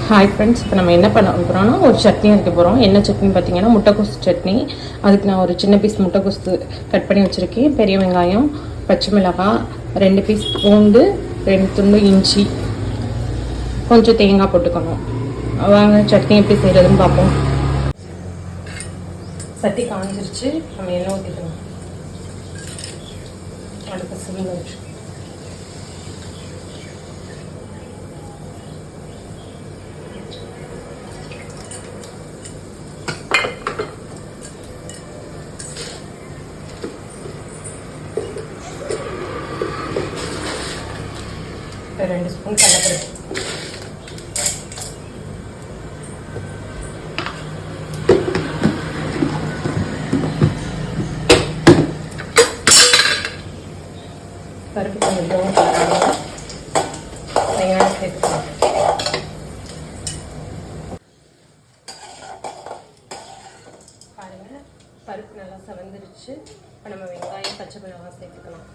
Hi friends, இப்போ நம்ம என்ன பண்ண போகிறோம்னா ஒரு சட்னி வைக்க போகிறோம். என்ன சட்னி பார்த்தீங்கன்னா முட்டைக்கோசு சட்னி. அதுக்கு நான் ஒரு சின்ன பீஸ் முட்டைக்கோசு கட் பண்ணி வச்சுருக்கேன். பெரிய வெங்காயம், பச்சை மிளகாய், 2 பீஸ் பூண்டு, 2 துண்டு இஞ்சி, கொஞ்சம் தேங்காய் போட்டுக்கணும். வாங்க சட்னி எப்படி செய்கிறதுன்னு பார்ப்போம். சட்டி காஞ்சிருச்சு, நம்ம எண்ணெய் ஊற்றிக்கணும். அடுப்பு சிம்மில் வச்சு ஒரு 2 ஸ்பூன் கடலைப்பருப்பு, பருப்பு கொஞ்சம் ப்ரௌன் கலர், வெங்காயம் சேர்த்துக்கலாம். பாருங்கள், பருப்பு நல்லா செவந்துருச்சு. இப்போ நம்ம வெங்காயம், பச்சை மிளகாய் சேர்த்துக்கலாம்.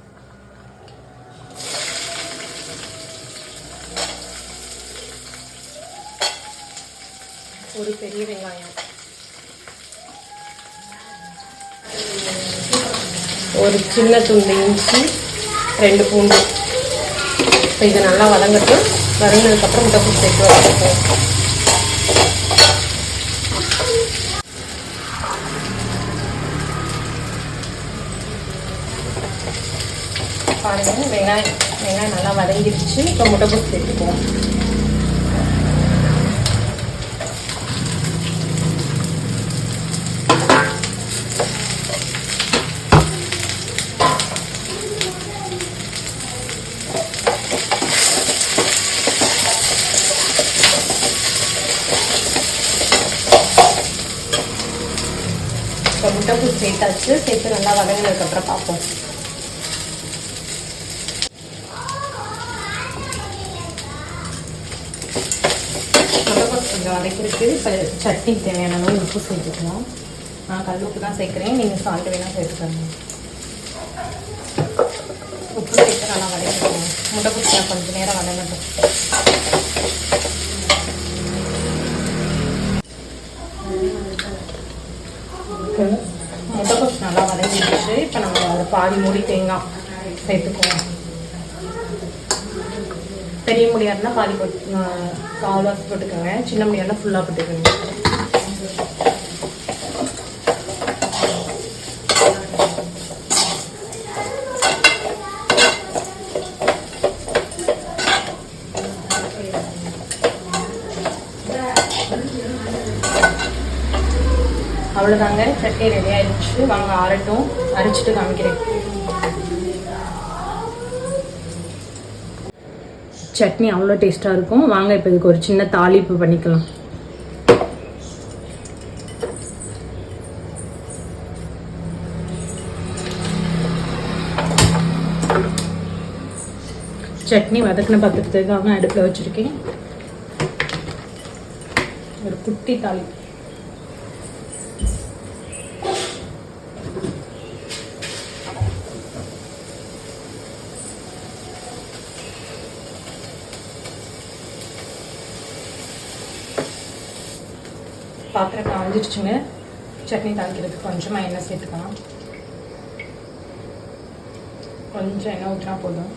ஒரு பெரிய வெங்காயம், ஒரு சின்ன துண்டு இஞ்சி, 2 பூண்டு. இப்போ இது நல்லா வதங்கட்டும். வதங்கினதுக்கப்புறம் முட்டைக்கோசு சேர்த்து வதக்கிப்போம். பாருங்கள், வெங்காயம் நல்லா வதங்கிடுச்சு. இப்போ முட்டைக்கோசு சேர்த்துக்குவோம். இப்போ முட்டைக்கோசு சேர்த்தாச்சு. சேர்த்து நல்லா வதங்கினதுக்கப்புறம் பார்ப்போம். முட்டைக்கோசு கொஞ்சம் வதக்கிருக்கு. இப்போ சட்னி தேவையான அளவு உப்பு சேர்த்துக்கலாம். நான் கல் உப்பு தான் சேர்க்குறேன், நீங்கள் சால்ட் வேணால் சேர்த்துக்கணும். உப்பு சேர்த்து நல்லா வதக்கிக்கணும். முட்டைக்கோசு கொஞ்சம் நேரம் வதங்கட்டும். முட்டைக்கோசு நல்லா வதங்கிடுச்சு. இப்போ நம்ம ஒரு பாதி மூடி தேங்காய் சேர்த்துக்குவோம். பெரிய முடியாக இருந்தால் பாதி போட்டு கால்வாசி போட்டுக்கோங்க. சின்ன முடியாக இருந்தால் ஃபுல்லாக போட்டுக்கோங்க. அவ்வளோதாங்க, சட்னி ரெடி ஆயிடுச்சு. வாங்க ஆறட்டும், அரைச்சிட்டு காமிக்கிறேன். சட்னி அவ்வளோ டேஸ்ட்டாக இருக்கும். வாங்க இப்போ இதுக்கு ஒரு சின்ன தாளிப்பு பண்ணிக்கலாம். சட்னி வதக்கின பாத்திரத்துக்காக அடுப்பில் வச்சுருக்கேன். ஒரு குட்டி தாளிப்பு. பாத்திரம் காஞ்சிடுச்சுங்க. சட்னி தாளிக்கிறதுக்கு கொஞ்சமாக எண்ணெய் சேர்த்துக்கலாம். கொஞ்சம் எண்ணெய் ஊற்றினா போதும்.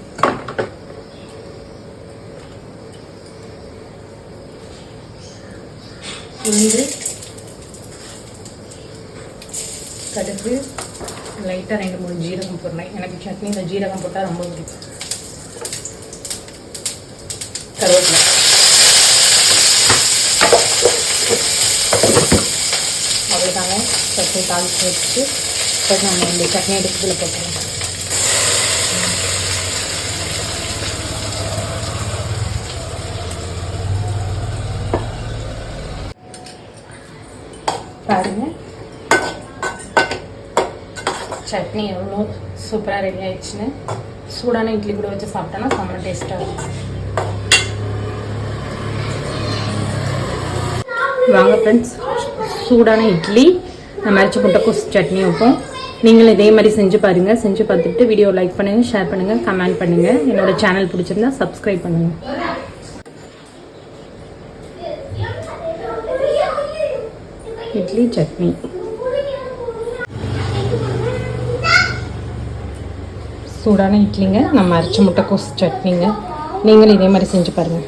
உளுந்து, கடுகு, லைட்டாக 2-3 ஜீரகம் போடுறேன். எனக்கு சட்னியில் ஜீரகம் போட்டால் ரொம்ப பிடிக்கும். கருவேப்பிலை, அவ்வளோதாங்க. சட்னி தாளித்து வச்சுட்டு இப்போ நம்ம இந்த சட்னி எடுக்கிறதுல போட்டுருவோம். பாருங்க, சட்னி எவ்வளோ சூப்பராக ரெடி ஆயிடுச்சுன்னு. சூடான இட்லி கூட வச்சு சாப்பிட்டோன்னா செம்ம டேஸ்ட்டாக இருக்கும். வாங்க ஃப்ரெண்ட்ஸ், சூடான இட்லி நம்ம அரைச்சி முட்டைக்கோசு சட்னி வைப்போம். நீங்களும் இதே மாதிரி செஞ்சு பாருங்கள். செஞ்சு பார்த்துட்டு வீடியோ லைக் பண்ணுங்கள், ஷேர் பண்ணுங்கள், கமெண்ட் பண்ணுங்கள். என்னோட சேனல் பிடிச்சிருந்தா சப்ஸ்கிரைப் பண்ணுங்கள். இட்லி சட்னி. சூடான இட்லிங்க, நம்ம அரைச்ச முட்டைக்கோஸ் சட்னிங்க. நீங்களும் இதே மாதிரி செஞ்சு பாருங்கள்.